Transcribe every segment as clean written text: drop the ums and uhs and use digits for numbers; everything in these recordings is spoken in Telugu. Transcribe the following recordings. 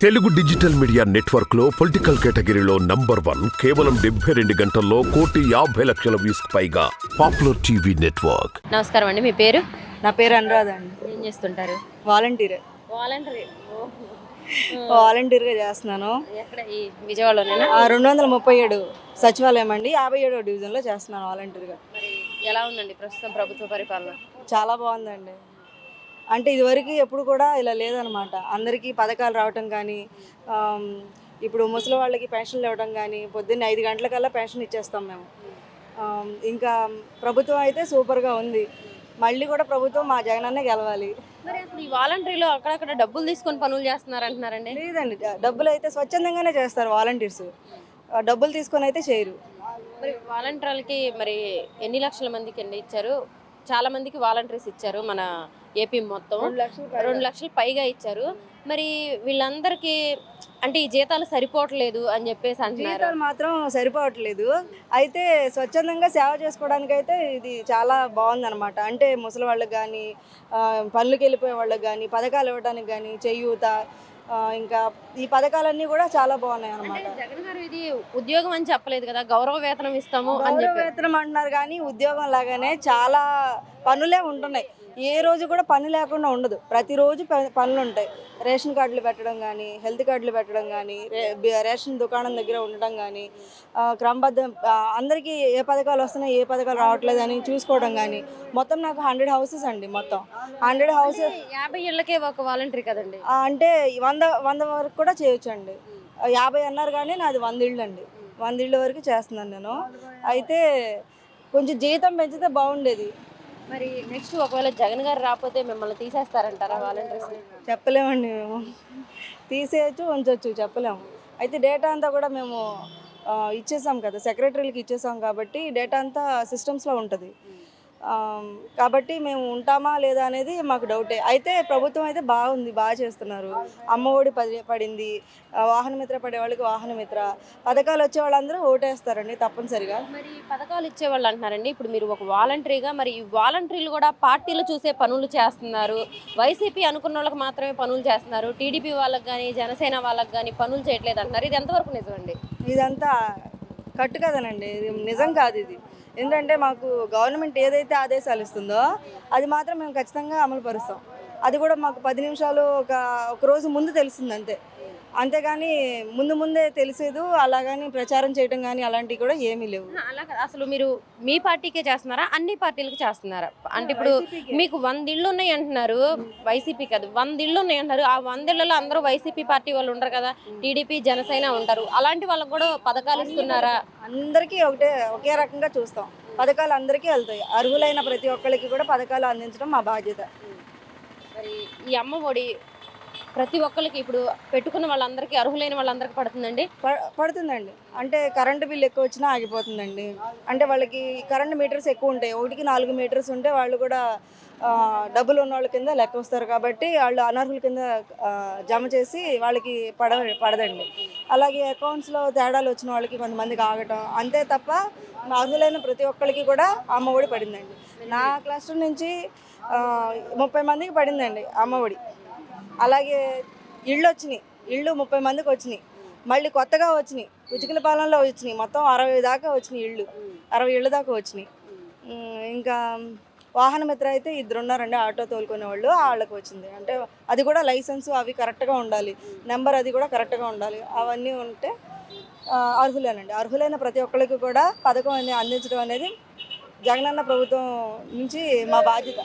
తెలుగు డిజిటల్ మీడియా నెట్వర్క్ లో పొలిటికల్ కేటగిరీలో నంబర్ 1 కేవలం 72 గంటల్లో 1,50,00,000 వ్యూస్ పైగా పాపులర్ టీవీ నెట్వర్క్. నమస్కారం అండి, మీ పేరు? నా పేరు అనురాధ అండి. ఏం చేస్తుంటారు? వాలంటీర్. వాలంటీర్గా చేస్తున్నాను. ఎక్కడ? ఈ విజయవాడలోనేనా? 237 సచివాలయం అండి, 57వ డివిజన్లో చేస్తున్నాను వాలంటీర్గా. మరి ఎలా ఉందండి ప్రస్తుతం ప్రభుత్వ పరిపాలన? చాలా బాగుందండి. అంటే ఇదివరకు ఎప్పుడు కూడా ఇలా లేదనమాట. అందరికీ పథకాలు రావటం కానీ, ఇప్పుడు ముసలి వాళ్ళకి పెన్షన్లు ఇవ్వడం కానీ, పొద్దున్న 5 గంటలకల్లా పెన్షన్ ఇచ్చేస్తాం మేము. ఇంకా ప్రభుత్వం అయితే సూపర్గా ఉంది. మళ్ళీ కూడా ప్రభుత్వం మా జగనన్నే గెలవాలి. మరి అసలు ఈ వాలంటీర్లు అక్కడక్కడ డబ్బులు తీసుకొని పనులు చేస్తున్నారు అంటున్నారండి. లేదండి, డబ్బులు అయితే స్వచ్ఛందంగానే చేస్తారు వాలంటీర్స్. డబ్బులు తీసుకొని అయితే చేయరు. మరి వాలంటీర్లకి మరి ఎన్ని లక్షల మందికి అండి ఇచ్చారు? చాలా మందికి వాలంటీర్స్ ఇచ్చారు మన ఏపీ మొత్తం. 2 లక్షలు పైగా ఇచ్చారు. మరి వీళ్ళందరికీ అంటే ఈ జీతాలు సరిపోవట్లేదు అని చెప్పేసి అంటున్నారు. జీతాలు మాత్రం సరిపోవట్లేదు. అయితే స్వచ్ఛందంగా సేవ చేసుకోవడానికి అయితే ఇది చాలా బాగుందన్నమాట. అంటే ముసలి వాళ్ళకి కానీ, పనులకు వెళ్ళిపోయే వాళ్ళకి కానీ, పథకాలు ఇవ్వడానికి కానీ, చేయూత, ఇంకా ఈ పథకాలన్నీ కూడా చాలా బాగున్నాయి అన్నమాట. జగన్ గారు ఇది ఉద్యోగం అని చెప్పలేదు కదా, గౌరవ వేతనం ఇస్తాము అని చెప్పి. వేతనం అంటున్నారు కానీ ఉద్యోగం లాగానే చాలా పనులే ఉంటున్నాయి. ఏ రోజు కూడా పని లేకుండా ఉండదు. ప్రతిరోజు పనులు ఉంటాయి. రేషన్ కార్డులు పెట్టడం కానీ, హెల్త్ కార్డులు పెట్టడం కానీ, రేషన్ దుకాణం దగ్గర ఉండడం కానీ, క్రమబద్ధం అందరికీ ఏ పథకాలు వస్తున్నాయి, ఏ పథకాలు రావట్లేదు అని చూసుకోవడం కానీ. మొత్తం నాకు 100 హౌసెస్ అండి. మొత్తం 100 హౌసెస్. 50 ఇళ్ళకే ఒక వాలంటీర్ కదండి. అంటే 100 వరకు కూడా చేయొచ్చు అండి. 50 అన్నారు కానీ నాది 100 ఇళ్ళు అండి. 100 ఇళ్ళ వరకు చేస్తున్నాను నేను. అయితే కొంచెం జీతం పెంచితే బాగుండేది. మరి నెక్స్ట్ ఒకవేళ జగన్ గారు రాకపోతే మిమ్మల్ని తీసేస్తారంటారా వాలంటీర్స్? చెప్పలేమండి. మేము తీసేయచ్చు, ఉంచవచ్చు, చెప్పలేము. అయితే డేటా అంతా కూడా మేము ఇచ్చేసాం కదా, సెక్రటరీలకి ఇచ్చేసాం కాబట్టి డేటా అంతా సిస్టమ్స్లో ఉంటుంది. కాబట్టి మేము ఉంటామా లేదా అనేది మాకు డౌటే. అయితే ప్రభుత్వం అయితే బాగుంది, బాగా చేస్తున్నారు. అమ్మ ఒడి పడింది, వాహన మిత్ర పడే వాళ్ళకి వాహన మిత్ర పథకాలు వచ్చే వాళ్ళందరూ ఓటేస్తారండి తప్పనిసరిగా. మరి పథకాలు ఇచ్చేవాళ్ళు అంటున్నారండి. ఇప్పుడు మీరు ఒక వాలంటరీగా, మరి ఈ వాలంటీర్లు కూడా పార్టీలు చూసే పనులు చేస్తున్నారు. వైసీపీ అనుకున్న వాళ్ళకి మాత్రమే పనులు చేస్తున్నారు. టీడీపీ వాళ్ళకి కానీ, జనసేన వాళ్ళకి కానీ పనులు చేయట్లేదు అంటున్నారు. ఇది ఎంతవరకు నిజమండి? ఇదంతా కట్టు కదనండి, ఇది నిజం కాదు. ఇది ఎందుకంటే మాకు గవర్నమెంట్ ఏదైతే ఆదేశాలు ఇస్తుందో అది మాత్రం మేము ఖచ్చితంగా అమలు పరుస్తాం. అది కూడా మాకు 10 నిమిషాలు ఒక రోజు ముందు తెలుస్తుంది అంతే. అంతేగాని ముందే తెలిసేదు. అలాగని ప్రచారం చేయడం కానీ అలాంటివి కూడా ఏమీ లేవు. అలా అసలు మీరు మీ పార్టీకే చేస్తున్నారా, అన్ని పార్టీలకు చేస్తున్నారా? అంటే ఇప్పుడు మీకు 100 ఇళ్ళు ఉన్నాయి అంటున్నారు, వైసీపీ కాదు 100 ఇళ్ళు ఉన్నాయి అంటున్నారు. ఆ 100 ఇళ్లలో అందరూ వైసీపీ పార్టీ వాళ్ళు ఉంటారు కదా, టీడీపీ జనసేన ఉంటారు. అలాంటి వాళ్ళకు కూడా పథకాలు ఇస్తున్నారా? అందరికీ ఒకే రకంగా చూస్తాం. పథకాలు అందరికీ వెళ్తాయి. అర్హులైన ప్రతి ఒక్కరికి కూడా పథకాలు అందించడం మా బాధ్యత. మరి ఈ అమ్మ ఒడి ప్రతి ఒక్కరికి ఇప్పుడు పెట్టుకున్న వాళ్ళందరికీ, అర్హులైన వాళ్ళందరికీ పడుతుందండి? పడుతుందండి. అంటే కరెంటు బిల్లు ఎక్కువ వచ్చినా ఆగిపోతుందండి. అంటే వాళ్ళకి కరెంటు మీటర్స్ ఎక్కువ ఉంటాయి. 1కి 4 మీటర్స్ ఉంటే వాళ్ళు కూడా డబ్బులు ఉన్న వాళ్ళ కింద లెక్క వస్తారు. కాబట్టి వాళ్ళు అనర్హుల కింద జమ చేసి వాళ్ళకి పడదండి. అలాగే అకౌంట్స్లో తేడాలు వచ్చిన వాళ్ళకి కొంతమందికి ఆగటం అంతే తప్ప అర్హులైన ప్రతి ఒక్కరికి కూడా అమ్మ ఒడి పడిందండి. నా క్లస్టర్ నుంచి 30 మందికి పడిందండి అమ్మ ఒడి. అలాగే ఇళ్ళు వచ్చినాయి. ఇళ్ళు 30 మందికి వచ్చినాయి. మళ్ళీ కొత్తగా వచ్చినాయి, ఉచికల పాలనలో వచ్చినాయి. మొత్తం 60 దాకా వచ్చినాయి ఇళ్ళు. 60 ఇళ్ళు దాకా వచ్చినాయి. ఇంకా వాహన మిత్ర అయితే 2 ఉన్నారండి, ఆటో తోలుకునే వాళ్ళు. వాళ్ళకి వచ్చింది. అంటే అది కూడా లైసెన్సు అవి కరెక్ట్గా ఉండాలి, నెంబర్ అది కూడా కరెక్ట్గా ఉండాలి. అవన్నీ ఉంటే అర్హులేనండి. అర్హులైన ప్రతి ఒక్కరికి కూడా పథకం అందించడం అనేది జగనన్న ప్రభుత్వం నుంచి మా బాధ్యత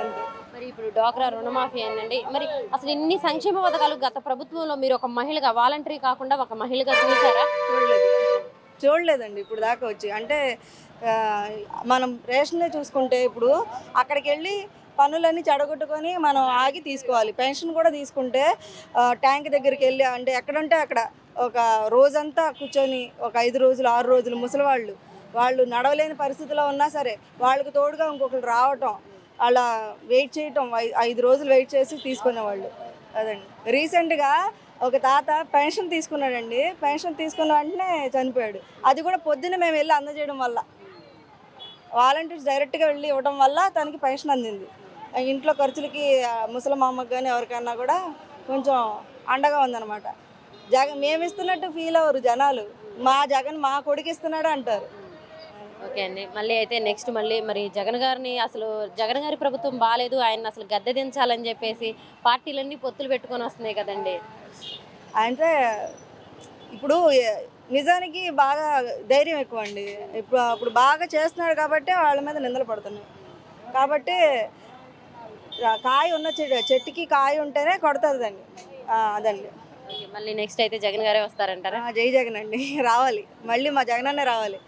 అంతే. మరి ఇప్పుడు డ్వాక్రా రుణమాఫీ అయిందండి. మరి అసలు ఇన్ని సంక్షేమ పథకాలు గత ప్రభుత్వంలో మీరు ఒక మహిళగా, వాలంటరీ కాకుండా ఒక మహిళగా చూసారా? చూడలేదండి ఇప్పుడు దాకా వచ్చి. అంటే మనం రేషన్నే చూసుకుంటే ఇప్పుడు అక్కడికి వెళ్ళి పనులన్నీ చెడగొట్టుకొని మనం ఆగి తీసుకోవాలి. పెన్షన్ కూడా తీసుకుంటే ట్యాంక్ దగ్గరికి వెళ్ళి, అంటే ఎక్కడంటే అక్కడ ఒక రోజంతా కూర్చొని ఒక 5 రోజులు 6 రోజులు ముసలివాళ్ళు వాళ్ళు నడవలేని పరిస్థితిలో ఉన్నా సరే వాళ్ళకి తోడుగా ఇంకొకరు రావటం, అలా వెయిట్ చేయటం, 5 రోజులు వెయిట్ చేసి తీసుకునేవాళ్ళు. అదండి. రీసెంట్గా ఒక తాత పెన్షన్ తీసుకున్నాడండి. పెన్షన్ తీసుకున్న వెంటనే చనిపోయాడు. అది కూడా పొద్దున్న మేము వెళ్ళి అందజేయడం వల్ల, వాలంటీర్స్ డైరెక్ట్గా వెళ్ళి ఇవ్వడం వల్ల తనకి పెన్షన్ అందింది. ఇంట్లో ఖర్చులకి ముసలమ్మ అమ్మకి కానీ ఎవరికైనా కూడా కొంచెం అండగా ఉందన్నమాట. మేము ఇస్తున్నట్టు ఫీల్ అవ్వరు జనాలు, మా జగన్ మా కొడుకు ఇస్తున్నాడు అంటారు. ఓకే అండి. మళ్ళీ అయితే నెక్స్ట్ మళ్ళీ మరి జగన్ గారిని అసలు జగన్ గారి ప్రభుత్వం బాగాలేదు, ఆయన అసలు గద్దె దించాలని చెప్పేసి పార్టీలన్నీ పొత్తులు పెట్టుకొని వస్తున్నాయి కదండి. అంటే ఇప్పుడు నిజానికి బాగా ధైర్యం ఎక్కువ అండి. అప్పుడు బాగా చేస్తున్నాడు కాబట్టి వాళ్ళ మీద నిందలు పడుతున్నాయి. కాబట్టి కాయ ఉన్న చెట్టుకి కాయ ఉంటేనే కొడుతుందండి. అదండి. ఓకే, మళ్ళీ నెక్స్ట్ అయితే జగన్ గారే వస్తారంటారా? జై జగన్ అండి. రావాలి, మళ్ళీ మా జగన్ అన్నే రావాలి.